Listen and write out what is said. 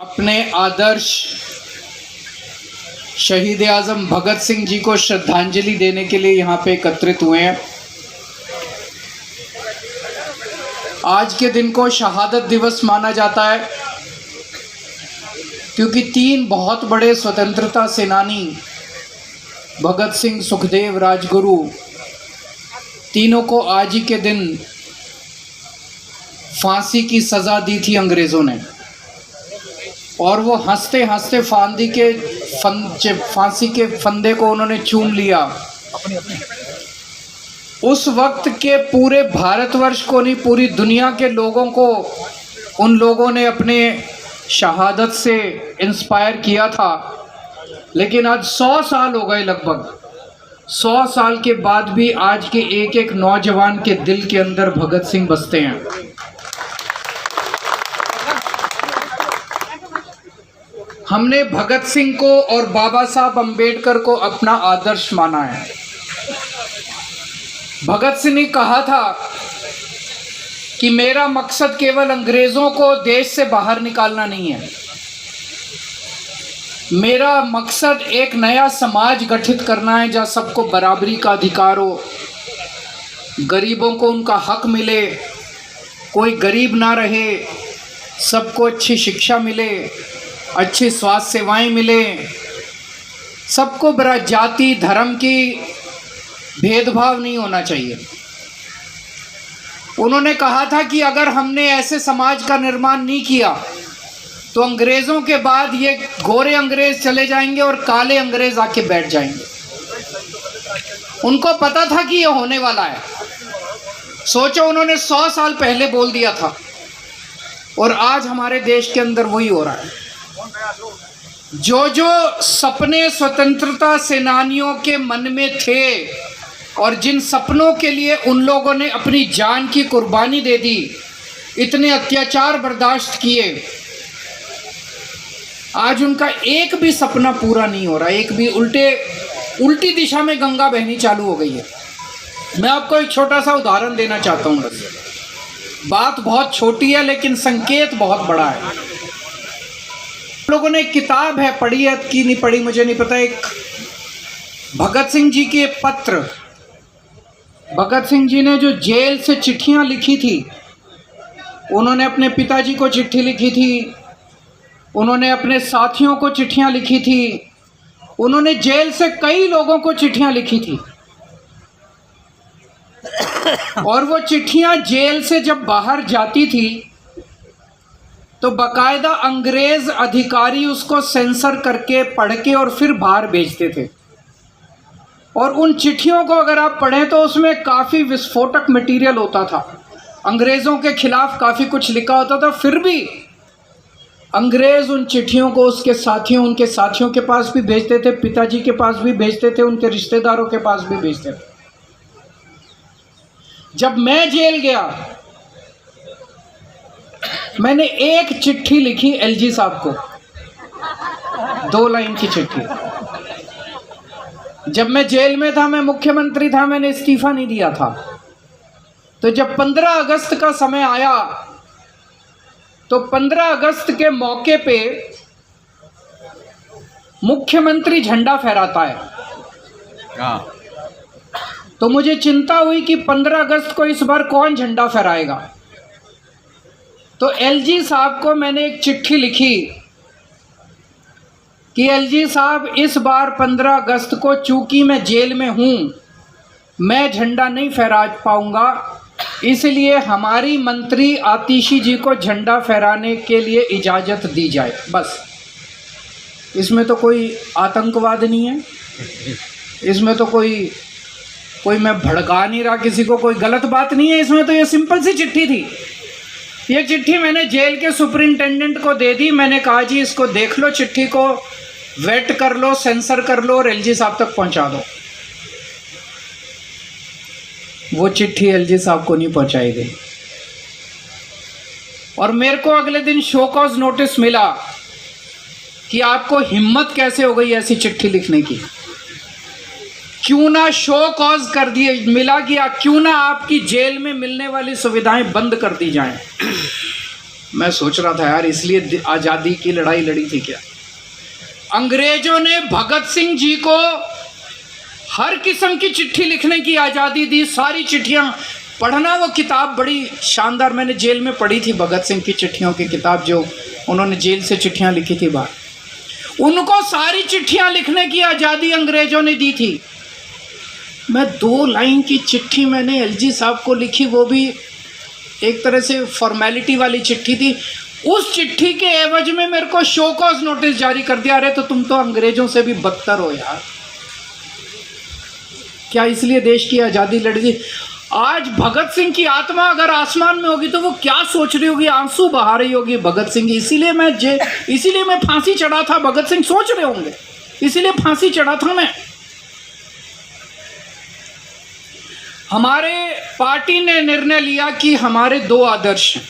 अपने आदर्श शहीद आज़म भगत सिंह जी को श्रद्धांजलि देने के लिए यहाँ पे एकत्रित हुए हैं। आज के दिन को शहादत दिवस माना जाता है क्योंकि तीन बहुत बड़े स्वतंत्रता सेनानी भगत सिंह, सुखदेव, राजगुरु, तीनों को आज ही के दिन फांसी की सज़ा दी थी अंग्रेज़ों ने, और वो हंसते हंसते फांसी के फंदे को उन्होंने चूम लिया। उस वक्त के पूरे भारतवर्ष को नहीं, पूरी दुनिया के लोगों को उन लोगों ने अपने शहादत से इंस्पायर किया था। लेकिन आज 100 साल हो गए, लगभग 100 साल के बाद भी आज के एक एक नौजवान के दिल के अंदर भगत सिंह बसते हैं। हमने भगत सिंह को और बाबा साहब अम्बेडकर को अपना आदर्श माना है। भगत सिंह ने कहा था कि मेरा मकसद केवल अंग्रेज़ों को देश से बाहर निकालना नहीं है, मेरा मकसद एक नया समाज गठित करना है जहाँ सबको बराबरी का अधिकार हो, गरीबों को उनका हक मिले, कोई गरीब ना रहे, सबको अच्छी शिक्षा मिले, अच्छी स्वास्थ्य सेवाएं मिले, सबको बरा जाति धर्म की भेदभाव नहीं होना चाहिए। उन्होंने कहा था कि अगर हमने ऐसे समाज का निर्माण नहीं किया तो अंग्रेज़ों के बाद ये गोरे अंग्रेज़ चले जाएंगे और काले अंग्रेज़ आके बैठ जाएंगे। उनको पता था कि ये होने वाला है। सोचो, उन्होंने 100 साल पहले बोल दिया था और आज हमारे देश के अंदर वही हो रहा है। जो जो सपने स्वतंत्रता सेनानियों के मन में थे और जिन सपनों के लिए उन लोगों ने अपनी जान की कुर्बानी दे दी, इतने अत्याचार बर्दाश्त किए, आज उनका एक भी सपना पूरा नहीं हो रहा। एक भी उल्टी दिशा में गंगा बहनी चालू हो गई है। मैं आपको एक छोटा सा उदाहरण देना चाहता हूँ। बस बात बहुत छोटी है लेकिन संकेत बहुत बड़ा है। लोगों ने एक किताब है, पढ़ी है कि नहीं पढ़ी मुझे नहीं पता, एक भगत सिंह जी के पत्र, भगत सिंह जी ने जो जेल से चिट्ठियां लिखी थी, उन्होंने अपने पिताजी को चिट्ठी लिखी थी, उन्होंने अपने साथियों को चिट्ठियां लिखी थी, उन्होंने जेल से कई लोगों को चिट्ठियां लिखी थी। और वो चिट्ठियां जेल से जब बाहर जाती थी तो बाकायदा अंग्रेज़ अधिकारी उसको सेंसर करके पढ़ के और फिर बाहर भेजते थे। और उन चिट्ठियों को अगर आप पढ़ें तो उसमें काफ़ी विस्फोटक मटेरियल होता था, अंग्रेज़ों के खिलाफ काफ़ी कुछ लिखा होता था। फिर भी अंग्रेज़ उन चिट्ठियों को उसके साथियों, उनके साथियों के पास भी भेजते थे, पिताजी के पास भी भेजते थे, उनके रिश्तेदारों के पास भी भेजते थे। जब मैं जेल गया, मैंने एक चिट्ठी लिखी एलजी साहब को, 2 लाइन की चिट्ठी। जब मैं जेल में था, मैं मुख्यमंत्री था, मैंने इस्तीफा नहीं दिया था। तो जब 15 अगस्त का समय आया तो 15 अगस्त के मौके पे मुख्यमंत्री झंडा फहराता है। तो मुझे चिंता हुई कि 15 अगस्त को इस बार कौन झंडा फहराएगा। तो एलजी साहब को मैंने एक चिट्ठी लिखी कि एलजी साहब, इस बार 15 अगस्त को चूंकि मैं जेल में हूँ, मैं झंडा नहीं फहरा पाऊँगा, इसलिए हमारी मंत्री आतिशी जी को झंडा फहराने के लिए इजाज़त दी जाए। बस, इसमें तो कोई आतंकवाद नहीं है, इसमें तो कोई मैं भड़का नहीं रहा किसी को, कोई गलत बात नहीं है इसमें। तो ये सिंपल सी चिट्ठी थी। ये चिट्ठी मैंने जेल के सुपरिंटेंडेंट को दे दी। मैंने कहा जी इसको देख लो, चिट्ठी को वेट कर लो, सेंसर कर लो और एलजी साहब तक पहुंचा दो। वो चिट्ठी एलजी साहब को नहीं पहुंचाई गई और मेरे को अगले दिन शो कॉज नोटिस मिला कि आपको हिम्मत कैसे हो गई ऐसी चिट्ठी लिखने की, क्यों ना शो कॉज कर दिए मिला कि क्यों ना आपकी जेल में मिलने वाली सुविधाएं बंद कर दी जाएं। मैं सोच रहा था यार, इसलिए आज़ादी की लड़ाई लड़ी थी क्या? अंग्रेजों ने भगत सिंह जी को हर किस्म की चिट्ठी लिखने की आज़ादी दी, सारी चिट्ठियां पढ़ना। वो किताब बड़ी शानदार, मैंने जेल में पढ़ी थी भगत सिंह की चिट्ठियों की किताब, जो उन्होंने जेल से चिट्ठियां लिखी थी बाहर। उनको सारी चिट्ठियां लिखने की आज़ादी अंग्रेजों ने दी थी। मैं 2 लाइन की चिट्ठी मैंने एलजी साहब को लिखी, वो भी एक तरह से फॉर्मेलिटी वाली चिट्ठी थी। उस चिट्ठी के एवज में मेरे को शो कॉज नोटिस जारी कर दिया। अरे तो तुम तो अंग्रेजों से भी बदतर हो यार। क्या इसलिए देश की आज़ादी लड़ी थी? आज भगत सिंह की आत्मा अगर आसमान में होगी तो वो क्या सोच रही होगी, आंसू बहा रही होगी भगत सिंह की। इसीलिए मैं फांसी चढ़ा था। भगत सिंह सोच रहे होंगे, इसीलिए फांसी चढ़ा था मैं। हमारे पार्टी ने निर्णय लिया कि हमारे 2 आदर्श हैं।